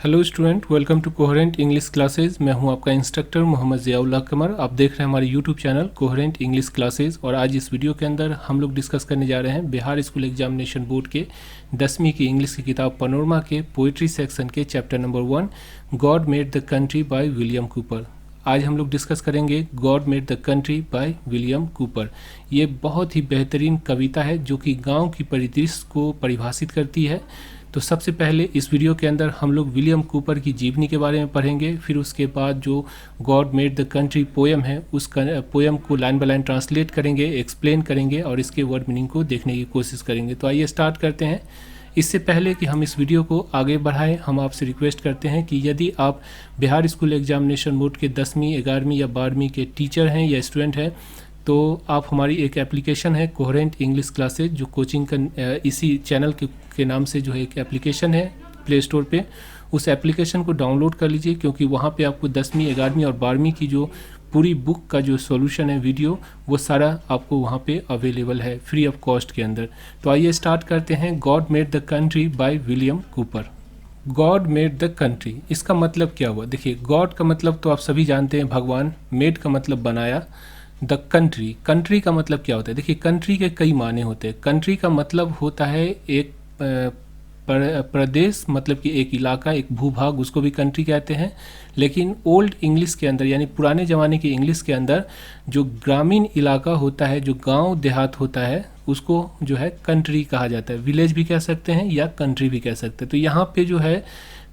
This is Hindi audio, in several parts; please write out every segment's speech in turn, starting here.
Hello student, welcome to coherent English classes. मैं हूं आपका इंस्ट्रक्टर मोहम्मद ज़ियाउल्लाह कमर। आप देख रहे हैं हमारे YouTube channel coherent English classes. और आज इस वीडियो के अंदर हम लोग डिस्कस करने जा रहे हैं बिहार स्कूल एग्जामिनेशन बोर्ड के 10वीं की इंग्लिश की किताब पनोरमा के पोइट्री सेक्शन के chapter number 1 God made the country by William Cooper. आज हम लोग डिस्कस करेंगे God made the country by William Cooper. ये बहुत ही बेहतरीन कविता है जो कि गाँव की परिदृश्य को परिभाषित करती है। तो सबसे पहले इस वीडियो के अंदर हम लोग विलियम कूपर की जीवनी के बारे में पढ़ेंगे, फिर उसके बाद जो God made the country poem है उस पोएम को लाइन बाय लाइन ट्रांसलेट करेंगे, एक्सप्लेन करेंगे और इसके वर्ड मीनिंग को देखने की कोशिश करेंगे। तो आइए स्टार्ट करते हैं। इससे पहले कि हम इस वीडियो को आगे बढ़ाएं, हम आपसे रिक्वेस्ट करते हैं कि यदि आप बिहार स्कूल एग्जामिनेशन बोर्ड के 10वीं, 11वीं या 12वीं के टीचर हैं या स्टूडेंट हैं तो आप हमारी एक एप्लीकेशन है कोहेरेंट इंग्लिश क्लासेज जो कोचिंग का इसी चैनल के नाम से जो है एक एप्लीकेशन है प्ले स्टोर पे, उस एप्लीकेशन को डाउनलोड कर लीजिए क्योंकि वहाँ पे आपको 10वीं, 11वीं और 12वीं की जो पूरी बुक का जो सॉल्यूशन है वीडियो वो सारा आपको वहाँ पे अवेलेबल है फ्री ऑफ कॉस्ट के अंदर। तो आइए स्टार्ट करते हैं। God made the country by William Cooper. God made the country, इसका मतलब क्या हुआ? देखिए, गॉड का मतलब तो आप सभी जानते हैं भगवान, मेड का मतलब बनाया, द कंट्री, कंट्री का मतलब क्या होता है? देखिए, कंट्री के कई माने होते हैं। कंट्री का मतलब होता है एक प्रदेश, मतलब कि एक इलाका, एक भूभाग, उसको भी कंट्री कहते हैं। लेकिन ओल्ड इंग्लिश के अंदर यानी पुराने ज़माने की इंग्लिश के अंदर जो ग्रामीण इलाका होता है, जो गांव देहात होता है, उसको जो है कंट्री कहा जाता है। विलेज भी कह सकते हैं या कंट्री भी कह सकते हैं। तो यहाँ पे जो है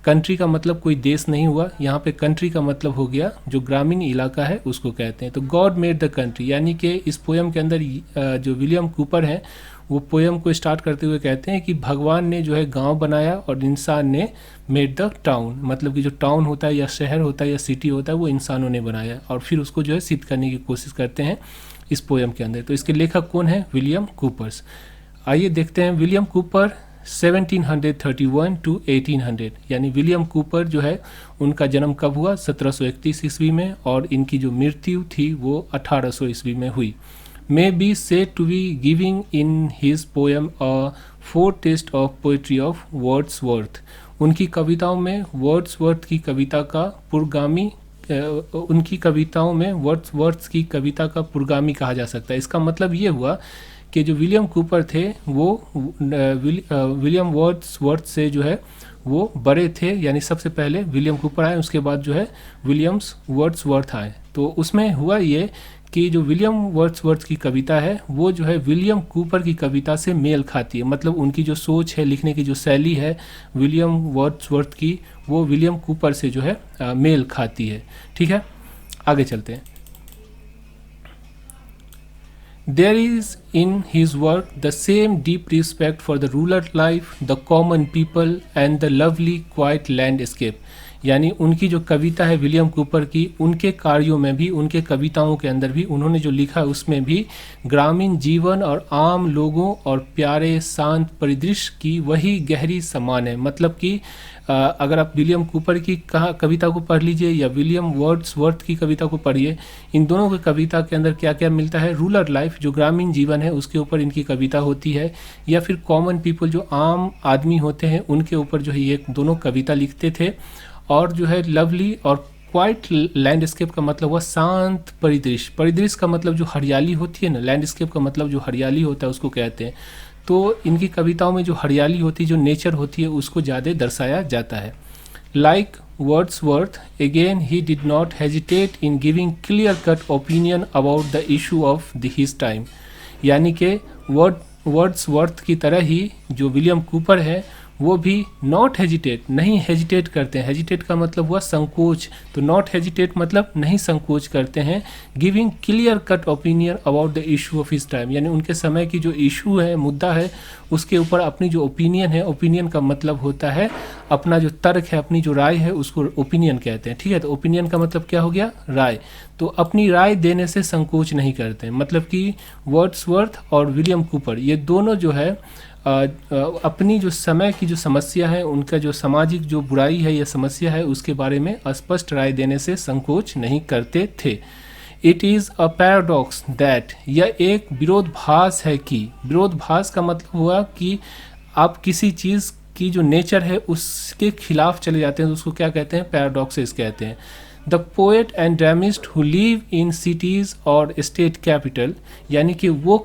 कंट्री का मतलब कोई देश नहीं हुआ, यहाँ पे कंट्री का मतलब हो गया जो ग्रामीण इलाका है उसको कहते हैं। तो गॉड मेड द कंट्री यानी कि इस पोएम के अंदर जो विलियम कूपर हैं वो पोएम को स्टार्ट करते हुए कहते हैं कि भगवान ने जो है गांव बनाया और इंसान ने मेड द टाउन, मतलब कि जो टाउन होता है या शहर होता है या सिटी होता है वो इंसानों ने बनाया और फिर उसको जो है सिद्ध करने की कोशिश करते हैं इस पोएम के अंदर। तो इसके लेखक कौन है? William Cowper's. आइए देखते हैं। विलियम कूपर 1731 टू 1800, यानी विलियम कूपर जो है उनका जन्म कब हुआ? 1731 ईस्वी में और इनकी जो मृत्यु थी वो 1800 ईस्वी में हुई। May be said to be giving in his poem a foretaste of poetry of Wordsworth. उनकी कविताओं में वर्ड्सवर्थ की कविता का पुरगामी, उनकी कविताओं में वर्ड्सवर्थ की कविता का पुरगामी कहा जा सकता है। इसका मतलब ये हुआ कि जो विलियम कूपर थे वो विलियम वर्ड्सवर्थ से जो है वो बड़े थे, यानी सबसे पहले विलियम कूपर आए, उसके बाद जो है विलियम्स वर्ड्सवर्थ आए। तो उसमें हुआ ये कि जो विलियम वर्ड्सवर्थ की कविता है वो जो है विलियम कूपर की कविता से मेल खाती है। मतलब उनकी जो सोच है, लिखने की जो शैली है विलियम वर्ड्सवर्थ की, वो विलियम कूपर से जो है मेल खाती है। ठीक है, आगे चलते हैं। There is in his work the same deep respect for the rural life, the common people and the lovely quiet landscape। यानी उनकी जो कविता है विलियम कूपर की, उनके कार्यों में भी, उनके कविताओं के अंदर भी उन्होंने जो लिखा उसमें भी ग्रामीण जीवन और आम लोगों और प्यारे शांत परिदृश्य की वही गहरी समान है। मतलब कि अगर आप विलियम कूपर की कविता को पढ़ लीजिए या विलियम वर्ड्सवर्थ की कविता को पढ़िए, इन दोनों की कविता के अंदर क्या क्या मिलता है? रूरल लाइफ, जो ग्रामीण जीवन है उसके ऊपर इनकी कविता होती है, या फिर कॉमन पीपल, जो आम आदमी होते हैं उनके ऊपर जो है ये दोनों कविता लिखते थे। और जो है लवली और क्वाइट लैंडस्केप का मतलब हुआ शांत परिदृश्य। परिदृश्य का मतलब जो हरियाली होती है ना, लैंडस्केप का मतलब जो हरियाली होता है उसको कहते हैं। तो इनकी कविताओं में जो हरियाली होती है, जो नेचर होती है, उसको ज़्यादा दर्शाया जाता है। Like Wordsworth again he did not hesitate in giving clear cut opinion about the issue of his time. यानी कि वर्ड्सवर्थ की तरह ही जो विलियम कूपर है वो भी नॉट हेजिटेट, नहीं हेजिटेट करते हैं। हेजिटेट का मतलब हुआ संकोच, तो नॉट हेजिटेट मतलब नहीं संकोच करते हैं। Giving clear cut opinion about the issue of his time, यानी उनके समय की जो इशू है, मुद्दा है, उसके ऊपर अपनी जो ओपिनियन है, ओपिनियन का मतलब होता है अपना जो तर्क है, अपनी जो राय है, उसको ओपिनियन कहते हैं। ठीक है, तो ओपिनियन का मतलब क्या हो गया? राय। तो अपनी राय देने से संकोच नहीं करते हैं। मतलब कि वर्ड्सवर्थ और विलियम कूपर ये दोनों जो है अपनी जो समय की जो समस्या है, उनका जो सामाजिक जो बुराई है या समस्या है, उसके बारे में स्पष्ट राय देने से संकोच नहीं करते थे। It is a paradox that, यह एक विरोधाभास है कि, विरोधाभास का मतलब हुआ कि आप किसी चीज़ की जो नेचर है उसके खिलाफ चले जाते हैं, तो उसको क्या कहते हैं, पैराडॉक्सेस कहते हैं। The poet and ड्रामिस्ट who live in cities और स्टेट कैपिटल, यानी कि वो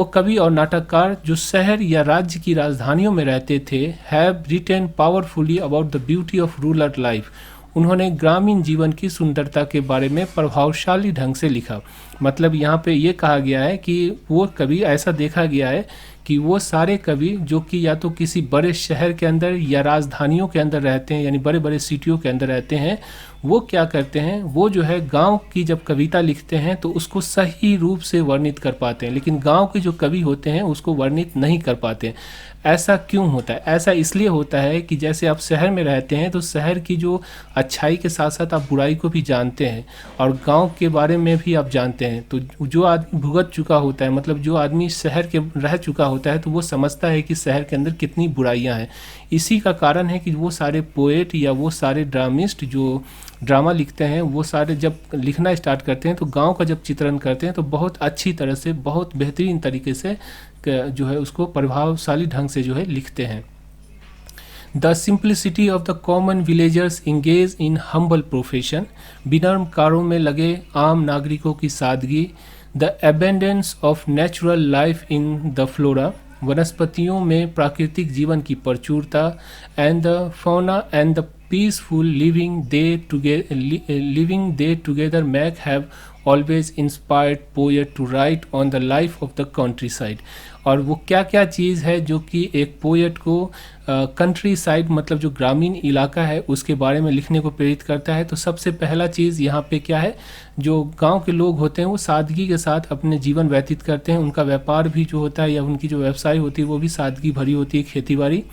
कवि और नाटककार जो शहर या राज्य की राजधानियों में रहते थे, have written powerfully about the beauty of rural life, उन्होंने ग्रामीण जीवन की सुंदरता के बारे में प्रभावशाली ढंग से लिखा। मतलब यहाँ पे ये कहा गया है कि वो कवि, ऐसा देखा गया है कि वो सारे कवि जो कि या तो किसी बड़े शहर के अंदर या राजधानियों के अंदर रहते हैं, यानी बड़े बड़े सिटियों के अंदर रहते हैं, वो क्या करते हैं, वो जो है गांव की जब कविता लिखते हैं तो उसको सही रूप से वर्णित कर पाते हैं, लेकिन गांव के जो कवि होते हैं उसको वर्णित नहीं कर पाते हैं। ऐसा क्यों होता है? ऐसा इसलिए होता है कि जैसे आप शहर में रहते हैं तो शहर की जो अच्छाई के साथ साथ आप बुराई को भी जानते हैं और गांव के बारे में भी आप जानते हैं। तो जो आदमी भुगत चुका होता है, मतलब जो आदमी शहर के रह चुका होता है, तो वो समझता है कि शहर के अंदर कितनी बुराइयां हैं। इसी का कारण है कि वो सारे पोएट या वो सारे ड्रामिस्ट जो ड्रामा लिखते हैं, वो सारे जब लिखना स्टार्ट करते हैं तो गांव का जब चित्रण करते हैं तो बहुत अच्छी तरह से, बहुत बेहतरीन तरीके से जो है उसको प्रभावशाली ढंग से जो है लिखते हैं। The simplicity of the common villagers engage in humble profession, विनम्र कार्यों में लगे आम नागरिकों की सादगी। The abundance of natural life in the flora, वनस्पतियों में प्राकृतिक जीवन की प्रचुरता। And the fauna and the peaceful living they together make have always inspired poet to write on the life of the countryside. और वो क्या क्या चीज़ है जो कि एक पोएट को कंट्री साइड, मतलब जो ग्रामीण इलाका है, उसके बारे में लिखने को प्रेरित करता है। तो सबसे पहला चीज़ यहाँ पे क्या है, जो गांव के लोग होते हैं वो सादगी के साथ अपने जीवन व्यतीत करते हैं। उनका व्यापार भी जो होता है या उनकी जो व्यवसाय होती है वो भी सादगी भरी होती है, खेती बाड़ी,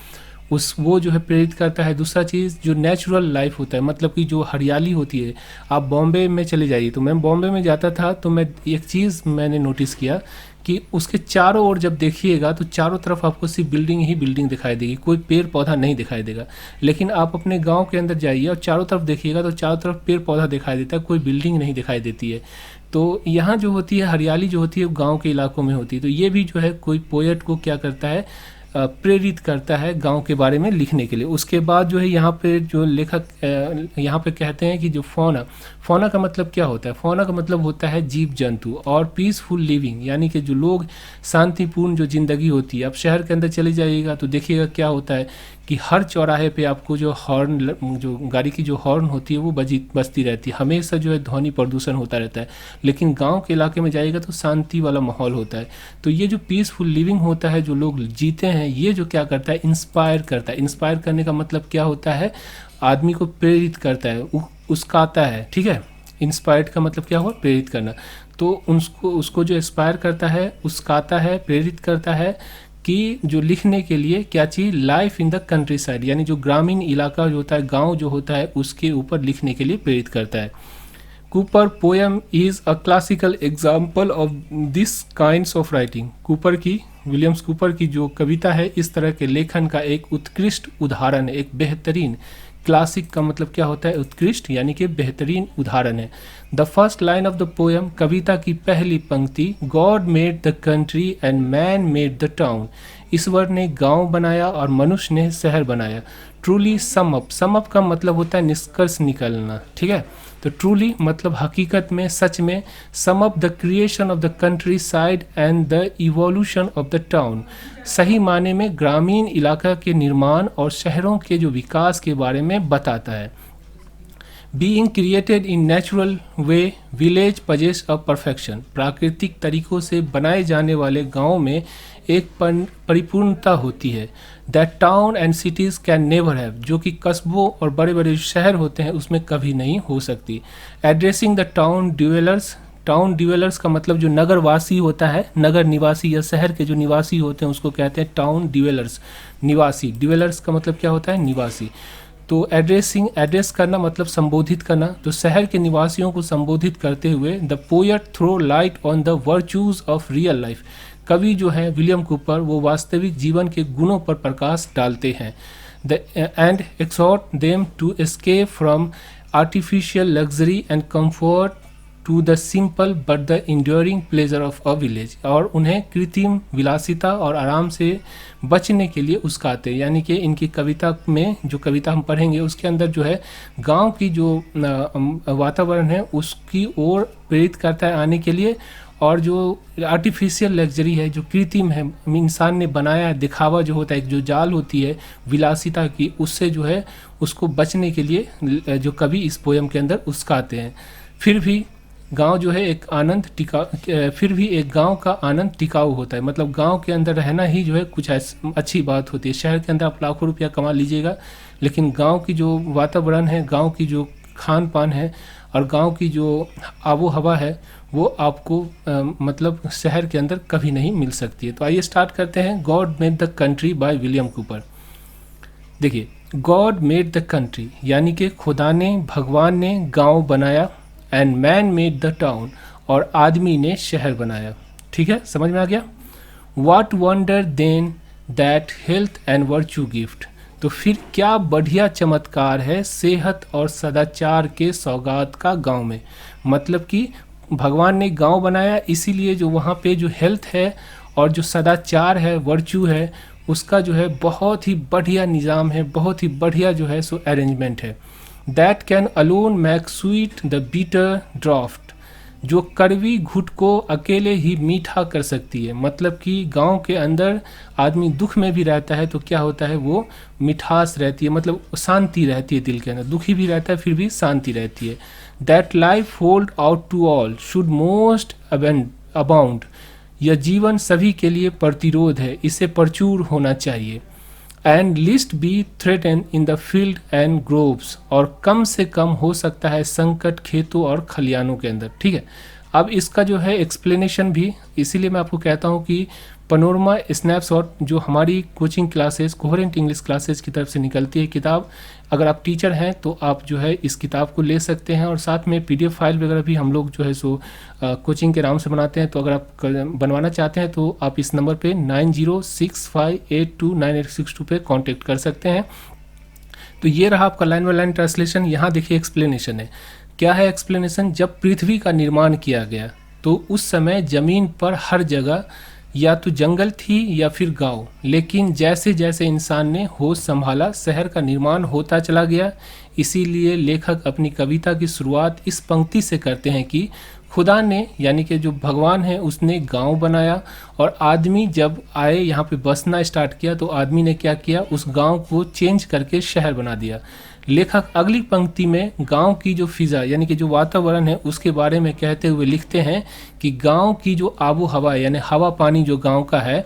वो जो है प्रेरित करता है। दूसरा चीज़ जो नेचुरल लाइफ होता है, मतलब कि जो हरियाली होती है। आप बॉम्बे में चले जाइए, तो मैं बॉम्बे में जाता था तो मैं एक चीज़ मैंने नोटिस किया कि उसके चारों ओर जब देखिएगा तो चारों तरफ आपको सिर्फ बिल्डिंग ही बिल्डिंग दिखाई देगी, कोई पेड़ पौधा नहीं दिखाई देगा। लेकिन आप अपने गांव के अंदर जाइए और चारों तरफ देखिएगा तो चारों तरफ पेड़ पौधा दिखाई देता है, कोई बिल्डिंग नहीं दिखाई देती है। तो यहाँ जो होती है हरियाली जो होती है वो गाँव के इलाकों में होती है। तो ये भी जो है कोई पोएट को क्या करता है, प्रेरित करता है गांव के बारे में लिखने के लिए। उसके बाद जो है यहाँ पे जो लेखक यहाँ पे कहते हैं कि जो फौना का मतलब क्या होता है, फौना का मतलब होता है जीव जंतु, और पीसफुल लिविंग यानी कि जो लोग शांतिपूर्ण जो ज़िंदगी होती है। आप शहर के अंदर चले जाइएगा तो देखिएगा क्या होता है कि हर चौराहे पे आपको जो हॉर्न, जो गाड़ी की जो हॉर्न होती है वो बजती रहती है, हमेशा जो है ध्वनि प्रदूषण होता रहता है। लेकिन गांव के इलाके में जाइएगा तो शांति वाला माहौल होता है। तो ये जो पीसफुल लिविंग होता है, जो लोग जीते हैं, ये जो क्या करता है, इंस्पायर करता है। इंस्पायर करने का मतलब क्या होता है, आदमी को प्रेरित करता है, उस्काता है, ठीक है। इंस्पायर्ड का मतलब क्या हुआ, प्रेरित करना। तो उसको जो इंस्पायर करता है, उस्काता है, प्रेरित करता है कि जो लिखने के लिए क्या चीज़, life in the countryside, यानी जो ग्रामीण इलाका जो होता है, गांव जो होता है, उसके ऊपर लिखने के लिए प्रेरित करता है। Cooper poem is a classical example of this kinds of writing. Williams Cooper की जो कविता है, इस तरह के लेखन का एक उत्कृष्ट उदाहरण है, एक बेहतरीन। क्लासिक का मतलब क्या होता है, उत्कृष्ट, यानी कि बेहतरीन उदाहरण है। The first line of the poem, कविता की पहली पंक्ति, God made the country and man made the town. ईश्वर ने गांव बनाया और मनुष्य ने शहर बनाया। ट्रूली सम अप का मतलब होता है निष्कर्ष निकलना, ठीक है। तो ट्रूली मतलब हकीकत में, सच में। Sum up the creation of the country side and the evolution of the town, सही माने में ग्रामीण इलाका के निर्माण और शहरों के जो विकास के बारे में बताता है। Being created in natural way, village possess a perfection, प्राकृतिक तरीकों से बनाए जाने वाले गाँव में एक परिपूर्णता होती है। That town and cities can never have, जो कि कस्बों और बड़े बड़े शहर होते हैं उसमें कभी नहीं हो सकती। एड्रेसिंग द टाउन ड्वेलर्स का मतलब जो नगरवासी होता है, नगर निवासी या शहर के जो निवासी होते हैं उसको कहते हैं टाउन ड्वेलर्स, निवासी। ड्वेलर्स का मतलब क्या होता है, निवासी। तो एड्रेस करना मतलब संबोधित करना। तो शहर के निवासियों को संबोधित करते हुए the poet throw light on the virtues of real life, कवि जो है विलियम कूपर वो वास्तविक जीवन के गुणों पर प्रकाश डालते हैं। And exhort them to escape from artificial luxury and comfort to the simple but the enduring pleasure of a village, और उन्हें कृत्रिम विलासिता और आराम से बचने के लिए उस्काते हैं। यानी कि इनकी कविता में, जो कविता हम पढ़ेंगे उसके अंदर जो है गांव की जो वातावरण है उसकी ओर प्रेरित करता है आने के लिए, और जो आर्टिफिशियल लग्जरी है, जो कृत्रिम है, इंसान ने बनाया दिखावा जो होता है, जो जाल होती है विलासिता की, उससे जो है उसको बचने के लिए जो कवि इस पोयम के अंदर उस्काते हैं। फिर भी गांव जो है एक आनंद फिर भी एक गांव का आनंद टिकाऊ होता है। मतलब गांव के अंदर रहना ही जो है कुछ अच्छी बात होती है। शहर के अंदर आप लाखों रुपया कमा लीजिएगा, लेकिन गांव की जो वातावरण है, गांव की जो खान पान है और गांव की जो आबो हवा है वो आपको मतलब शहर के अंदर कभी नहीं मिल सकती है। तो आइए स्टार्ट करते हैं। God made the country by William Cooper. देखिए, गॉड मेड द कंट्री यानी कि खुदा ने, भगवान ने गांव बनाया, and man made the town, और आदमी ने शहर बनाया। ठीक है, समझ में आ गया। What wonder then that health and virtue gift. तो फिर क्या बढ़िया चमत्कार है सेहत और सदाचार के सौगात का गांव में। मतलब कि भगवान ने गांव बनाया, इसीलिए जो वहाँ पे जो हेल्थ है और जो सदाचार है, वर्च्यू है, उसका जो है बहुत ही बढ़िया निज़ाम है, बहुत ही बढ़िया जो है सो अरेंजमेंट है। That can alone make sweet the bitter draught, जो कड़वी घुट को अकेले ही मीठा कर सकती है। मतलब कि गांव के अंदर आदमी दुख में भी रहता है तो क्या होता है, वो मिठास रहती है, मतलब शांति रहती है दिल के अंदर। दुखी भी रहता है फिर भी शांति रहती है। That life hold out to all should most abound, यह जीवन सभी के लिए प्रतिरोध है, इसे प्रचुर होना चाहिए। And least be threaten in the field and groves, और कम से कम हो सकता है संकट खेतों और खलियानों के अंदर। ठीक है, अब इसका जो है एक्सप्लेनेशन भी, इसीलिए मैं आपको कहता हूँ कि पनोरमा स्नैपशॉट जो हमारी coaching classes, coherent English classes की तरफ से निकलती है किताब, अगर आप टीचर हैं तो आप जो है इस किताब को ले सकते हैं, और साथ में PDF फाइल वगैरह भी हम लोग जो है सो कोचिंग के नाम से बनाते हैं। तो अगर आप बनवाना चाहते हैं तो आप इस नंबर पे 9065829862 पे कांटेक्ट कर सकते हैं। तो ये रहा आपका लाइन बाय लाइन ट्रांसलेशन। यहाँ देखिए एक्सप्लेनेशन है। क्या है एक्सप्लेनेशन? जब पृथ्वी का निर्माण किया गया तो उस समय जमीन पर हर जगह या तो जंगल थी या फिर गांव, लेकिन जैसे जैसे इंसान ने होश संभाला शहर का निर्माण होता चला गया। इसीलिए लेखक अपनी कविता की शुरुआत इस पंक्ति से करते हैं कि खुदा ने, यानी कि जो भगवान है, उसने गांव बनाया, और आदमी जब आए यहाँ पे बसना स्टार्ट किया तो आदमी ने क्या किया, उस गांव को चेंज करके शहर बना दिया। लेखक अगली पंक्ति में गांव की जो फिजा यानी कि जो वातावरण है उसके बारे में कहते हुए लिखते हैं कि गांव की जो आबो हवा यानी हवा पानी जो गांव का है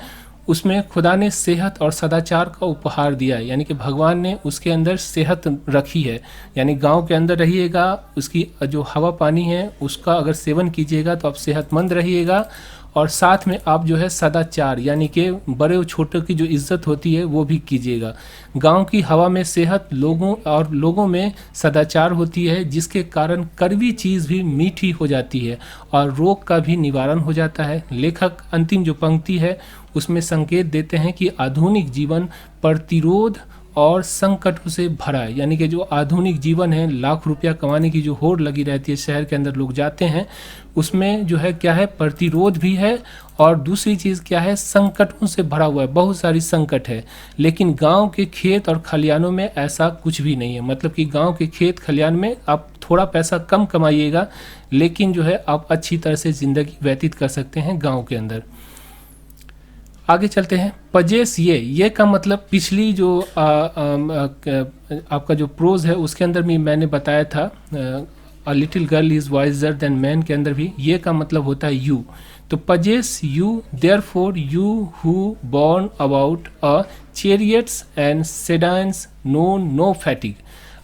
उसमें खुदा ने सेहत और सदाचार का उपहार दिया है। यानी कि भगवान ने उसके अंदर सेहत रखी है, यानी गांव के अंदर रहिएगा, उसकी जो हवा पानी है उसका अगर सेवन कीजिएगा तो आप सेहतमंद रहिएगा, और साथ में आप जो है सदाचार यानी कि बड़े और छोटे की जो इज्जत होती है वो भी कीजिएगा। गांव की हवा में सेहत, लोगों में सदाचार होती है, जिसके कारण कड़वी चीज़ भी मीठी हो जाती है और रोग का भी निवारण हो जाता है। लेखक अंतिम जो पंक्ति है उसमें संकेत देते हैं कि आधुनिक जीवन प्रतिरोध और संकटों से भरा है। यानी कि जो आधुनिक जीवन है, लाख रुपया कमाने की जो होड़ लगी रहती है, शहर के अंदर लोग जाते हैं, उसमें जो है क्या है, प्रतिरोध भी है, और दूसरी चीज़ क्या है, संकटों से भरा हुआ है, बहुत सारी संकट है। लेकिन गांव के खेत और खलियानों में ऐसा कुछ भी नहीं है। मतलब कि गांव के खेत खलियान में आप थोड़ा पैसा कम कमाइएगा, लेकिन जो है आप अच्छी तरह से ज़िंदगी व्यतीत कर सकते हैं गाँव के अंदर। आगे चलते हैं। पजेस ये का मतलब पिछली जो आपका जो प्रोज है उसके अंदर भी मैंने बताया था, a little girl is visor then man के अंदर भी ये का मतलब होता है यू। तो pauses you therefore you who borne about a chariots and sedans know no fatigue.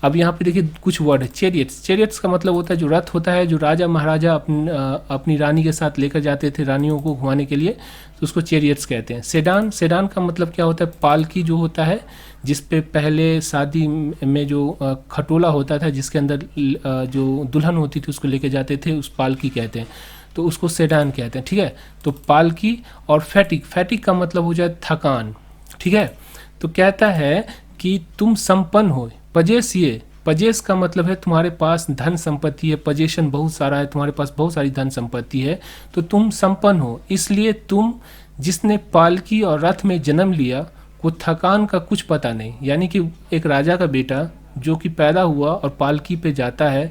अब यहाँ पे देखिए कुछ वर्ड है। चैरियट्स का मतलब होता है जो रथ होता है, जो राजा महाराजा अपनी रानी के साथ लेकर जाते थे रानियों को घुमाने के लिए, तो उसको चैरियट्स कहते हैं। सेडान का मतलब क्या होता है, पालकी जो होता है, जिस पे पहले शादी में जो खटोला होता था जिसके अंदर जो दुल्हन होती थी उसको लेके जाते थे, उस पालकी कहते हैं, तो उसको सेडान कहते हैं। ठीक है, तो पालकी। और फैटिक का मतलब हो जाए थकान। ठीक है, तो कहता है कि तुम संपन्न हो। पजेस का मतलब है तुम्हारे पास धन संपत्ति है, पजेशन बहुत सारा है, तुम्हारे पास बहुत सारी धन संपत्ति है, तो तुम संपन्न हो। इसलिए तुम जिसने पालकी और रथ में जन्म लिया को थकान का कुछ पता नहीं। यानी कि एक राजा का बेटा जो कि पैदा हुआ और पालकी पे जाता है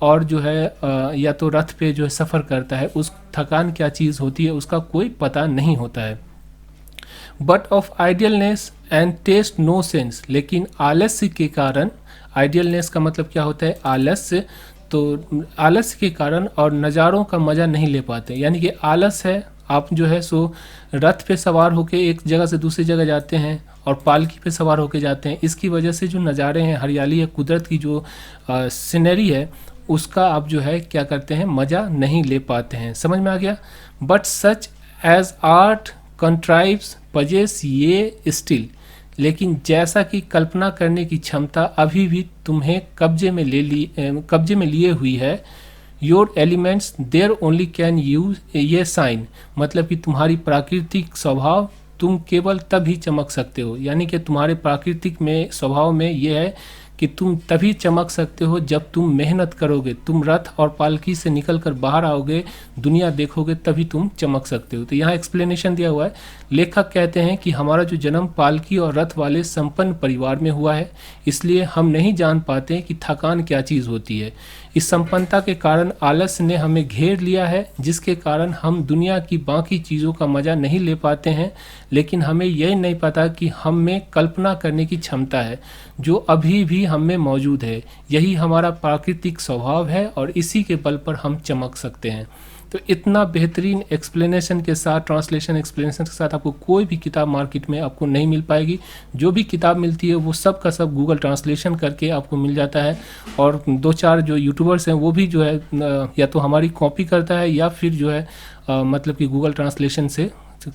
और जो है या तो रथ पे जो है सफ़र करता है, उस थकान क्या चीज़ होती है उसका कोई पता नहीं होता है। But of idealness and taste no sense, लेकिन आलस्य के कारण, आइडियलनेस का मतलब क्या होता है आलस्य, तो आलस्य के कारण और नज़ारों का मज़ा नहीं ले पाते। यानी कि आलस है, आप जो है सो रथ पे सवार होके एक जगह से दूसरी जगह जाते हैं और पालकी पे सवार होके जाते हैं, इसकी वजह से जो नज़ारे हैं, हरियाली है, कुदरत की जो सीनरी है, उसका आप जो है क्या करते हैं, मज़ा नहीं ले पाते हैं। समझ में आ गया। But such as art contrives possess ye still, लेकिन जैसा कि कल्पना करने की क्षमता अभी भी तुम्हें कब्जे में लिए हुई है, your elements there only can use ye shine, मतलब कि तुम्हारी प्राकृतिक स्वभाव तुम केवल तभी चमक सकते हो। यानी कि तुम्हारे प्राकृतिक में स्वभाव में ये है कि तुम तभी चमक सकते हो जब तुम मेहनत करोगे, तुम रथ और पालकी से निकल कर बाहर आओगे, दुनिया देखोगे, तभी तुम चमक सकते हो। तो यहाँ एक्सप्लेनेशन दिया हुआ है। लेखक कहते हैं कि हमारा जो जन्म पालकी और रथ वाले संपन्न परिवार में हुआ है, इसलिए हम नहीं जान पाते कि थकान क्या चीज़ होती है। इस संपन्नता के कारण आलस्य ने हमें घेर लिया है, जिसके कारण हम दुनिया की बाकी चीज़ों का मज़ा नहीं ले पाते हैं। लेकिन हमें यह नहीं पता कि हम में कल्पना करने की क्षमता है जो अभी भी हम में मौजूद है। यही हमारा प्राकृतिक स्वभाव है और इसी के बल पर हम चमक सकते हैं। तो इतना बेहतरीन एक्सप्लेनेशन के साथ, ट्रांसलेशन एक्सप्लेनेशन के साथ आपको कोई भी किताब मार्केट में आपको नहीं मिल पाएगी। जो भी किताब मिलती है वो सब का सब गूगल ट्रांसलेशन करके आपको मिल जाता है। और 2-4 जो यूट्यूबर्स हैं वो भी जो है या तो हमारी कॉपी करता है या फिर जो है मतलब कि गूगल ट्रांसलेशन से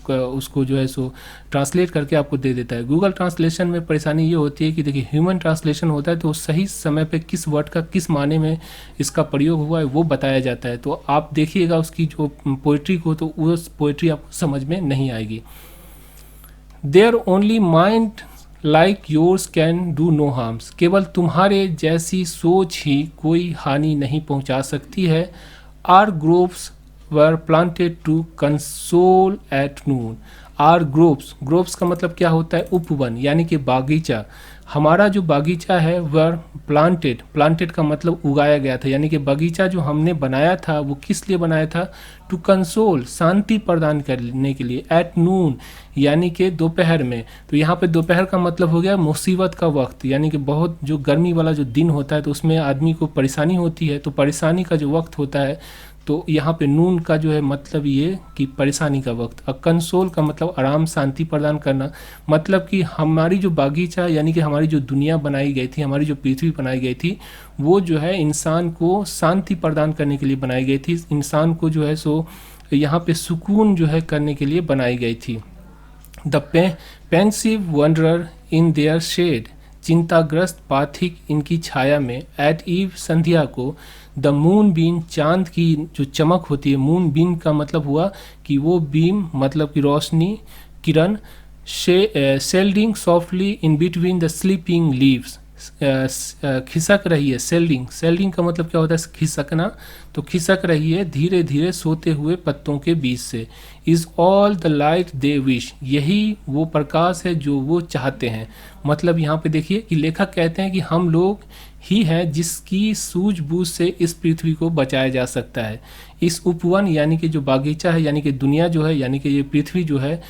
उसको जो है सो ट्रांसलेट करके आपको दे देता है। गूगल ट्रांसलेशन में परेशानी ये होती है कि देखिए ह्यूमन ट्रांसलेशन होता है तो सही समय पे किस वर्ड का किस माने में इसका प्रयोग हुआ है वो बताया जाता है। तो आप देखिएगा उसकी जो पोइट्री को, तो उस पोइट्री आपको समझ में नहीं आएगी। There only mind like yours can do no harms, केवल तुम्हारे जैसी सोच ही कोई हानि नहीं पहुंचा सकती है। Our groves were planted to console at noon। Our groves का मतलब क्या होता है, उपवन यानी कि बागीचा। हमारा जो बागीचा है वह प्लांटेड का मतलब उगाया गया था। यानी कि बगीचा जो हमने बनाया था वो किस लिए बनाया था, टू कंसोल, शांति प्रदान करने के लिए। एट नून यानी कि दोपहर में। तो यहाँ पे दोपहर का मतलब हो गया मुसीबत का वक्त, यानी कि बहुत जो गर्मी वाला जो दिन होता है तो उसमें आदमी को परेशानी होती है, तो परेशानी का जो वक्त होता है, तो यहाँ पे नून का जो है मतलब ये कि परेशानी का वक्त। और कंसोल का मतलब आराम, शांति प्रदान करना। मतलब कि हमारी जो बागीचा यानी कि हमारी जो दुनिया बनाई गई थी, हमारी जो पृथ्वी बनाई गई थी, वो जो है इंसान को शांति प्रदान करने के लिए बनाई गई थी। इंसान को जो है सो यहाँ पे सुकून जो है करने के लिए बनाई गई थी। The pensive wanderer in their shade, चिंताग्रस्त पाथिक इनकी छाया में। एट ईव, संध्या को। द मून बीन, चांद की जो चमक होती है, मून बीन का मतलब हुआ कि वो बीम मतलब कि रोशनी, किरण। Sliding softly in between the sleeping leaves, खिसक रही है। सेल्डिंग का मतलब क्या होता है, खिसकना। तो खिसक रही है धीरे धीरे सोते हुए पत्तों के बीच से। Is all the light they wish, यही वो प्रकाश है जो वो चाहते हैं। मतलब यहाँ पे देखिए कि लेखक कहते हैं कि हम लोग ही हैं जिसकी सूझबूझ से इस पृथ्वी को बचाया जा सकता है। इस उपवन यानी कि जो बागीचा है, यानी कि दुनिया जो है, यानी कि ये पृथ्वी जो है,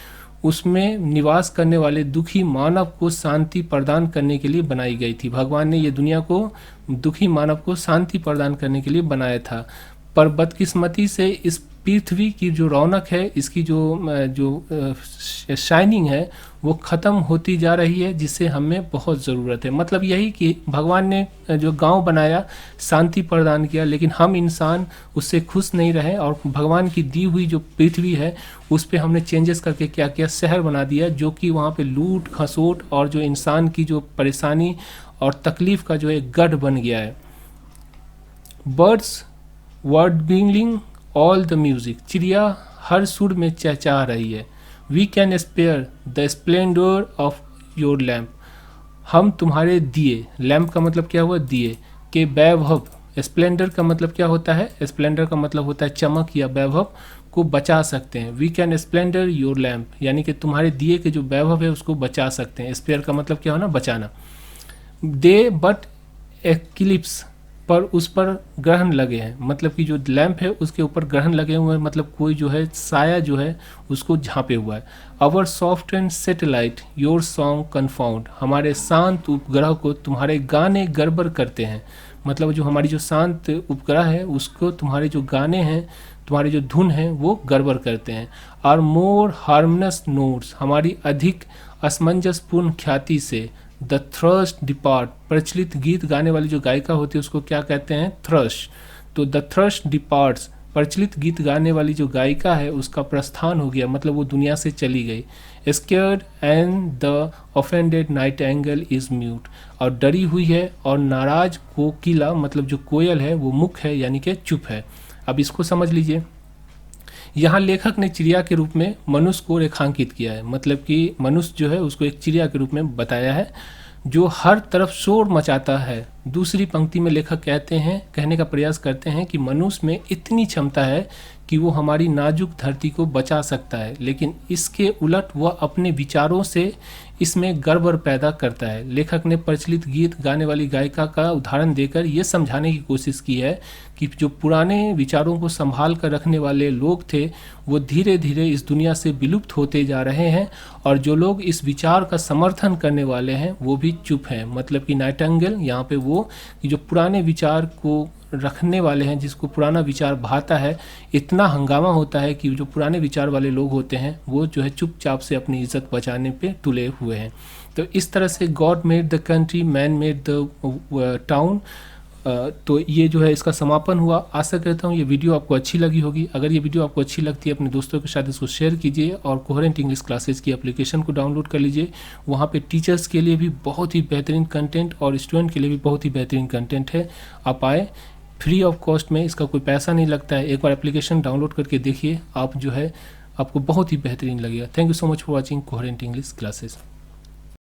उसमें निवास करने वाले दुखी मानव को शांति प्रदान करने के लिए बनाई गई थी। भगवान ने ये दुनिया को दुखी मानव को शांति प्रदान करने के लिए बनाया था। पर बदकिस्मती से इस पृथ्वी की जो रौनक है, इसकी जो शाइनिंग है, वो ख़त्म होती जा रही है, जिससे हमें बहुत ज़रूरत है। मतलब यही कि भगवान ने जो गांव बनाया, शांति प्रदान किया, लेकिन हम इंसान उससे खुश नहीं रहे और भगवान की दी हुई जो पृथ्वी है उस पर हमने चेंजेस करके क्या किया, शहर बना दिया, जो कि वहाँ पे लूट खसोट और जो इंसान की जो परेशानी और तकलीफ़ का जो एक गढ़ बन गया है। Birds warbling all the music, चिड़िया हर सुर में चहचहा रही है। We can spare the splendour of your lamp, हम तुम्हारे दिए, लैम्प का मतलब क्या हुआ, दिए, के वैभव, स्प्लेंडर का मतलब क्या होता है, स्प्लेंडर का मतलब होता है चमक या वैभव, को बचा सकते हैं। We can splendour your lamp, यानी कि तुम्हारे दिए के जो वैभव है उसको बचा सकते हैं। स्पेयर का मतलब क्या होना, बचाना। दे बट एक्लिप्स, पर उस पर ग्रहण लगे हैं, मतलब कि जो लैंप है उसके ऊपर ग्रहण लगे हुए हैं, मतलब कोई जो है साया जो है उसको झांपे हुआ है। Our soft and satellite your song confound, हमारे शांत उपग्रह को तुम्हारे गाने गड़बड़ करते हैं, मतलब जो हमारी जो शांत उपग्रह है उसको तुम्हारे जो गाने हैं, तुम्हारे जो धुन है वो गड़बड़ करते हैं। आर मोर हार्मनस नोट्स, हमारी अधिक असमंजसपूर्ण ख्याति से। द थ्रस्ट डिपार्ट, प्रचलित गीत गाने वाली जो गायिका होती है उसको क्या कहते हैं, थ्रश। तो द थ्रस्ट डिपार्ट्स, प्रचलित गीत गाने वाली जो गायिका है उसका प्रस्थान हो गया, मतलब वो दुनिया से चली गई। Scared and the offended night angle is mute, और डरी हुई है और नाराज कोकिला, मतलब जो कोयल है वो मुख है, यानी कि चुप है। अब इसको समझ लीजिए, यहाँ लेखक ने चिड़िया के रूप में मनुष्य को रेखांकित किया है, मतलब कि मनुष्य जो है उसको एक चिड़िया के रूप में बताया है जो हर तरफ शोर मचाता है। दूसरी पंक्ति में लेखक कहने का प्रयास करते हैं कि मनुष्य में इतनी क्षमता है कि वो हमारी नाजुक धरती को बचा सकता है, लेकिन इसके उलट वह अपने विचारों से इसमें गड़बड़ पैदा करता है। लेखक ने प्रचलित गीत गाने वाली गायिका का उदाहरण देकर ये समझाने की कोशिश की है कि जो पुराने विचारों को संभाल कर रखने वाले लोग थे वो धीरे धीरे इस दुनिया से विलुप्त होते जा रहे हैं, और जो लोग इस विचार का समर्थन करने वाले हैं वो भी चुप हैं। मतलब कि नाइटिंगेल यहाँ पे वो कि जो पुराने विचार को रखने वाले हैं, जिसको पुराना विचार भाता है, इतना हंगामा होता है कि जो पुराने विचार वाले लोग होते हैं वो जो है चुपचाप से अपनी इज्जत बचाने पे तुले हुए हैं। तो इस तरह से God made the country, man made the town, तो ये जो है इसका समापन हुआ। आशा करता हूँ ये वीडियो आपको अच्छी लगी होगी। अगर ये वीडियो आपको अच्छी लगती है अपने दोस्तों के साथ इसको शेयर कीजिए, और कोहेरेंट इंग्लिश क्लासेस की एप्लीकेशन को डाउनलोड कर लीजिए। वहाँ पे टीचर्स के लिए भी बहुत ही बेहतरीन कंटेंट और स्टूडेंट के लिए भी बहुत ही बेहतरीन कंटेंट है। आप आए, फ्री ऑफ कॉस्ट में, इसका कोई पैसा नहीं लगता है। एक बार एप्लीकेशन डाउनलोड करके देखिए, आप जो है आपको बहुत ही बेहतरीन लगेगा। Thank you so much for watching coherent English classes.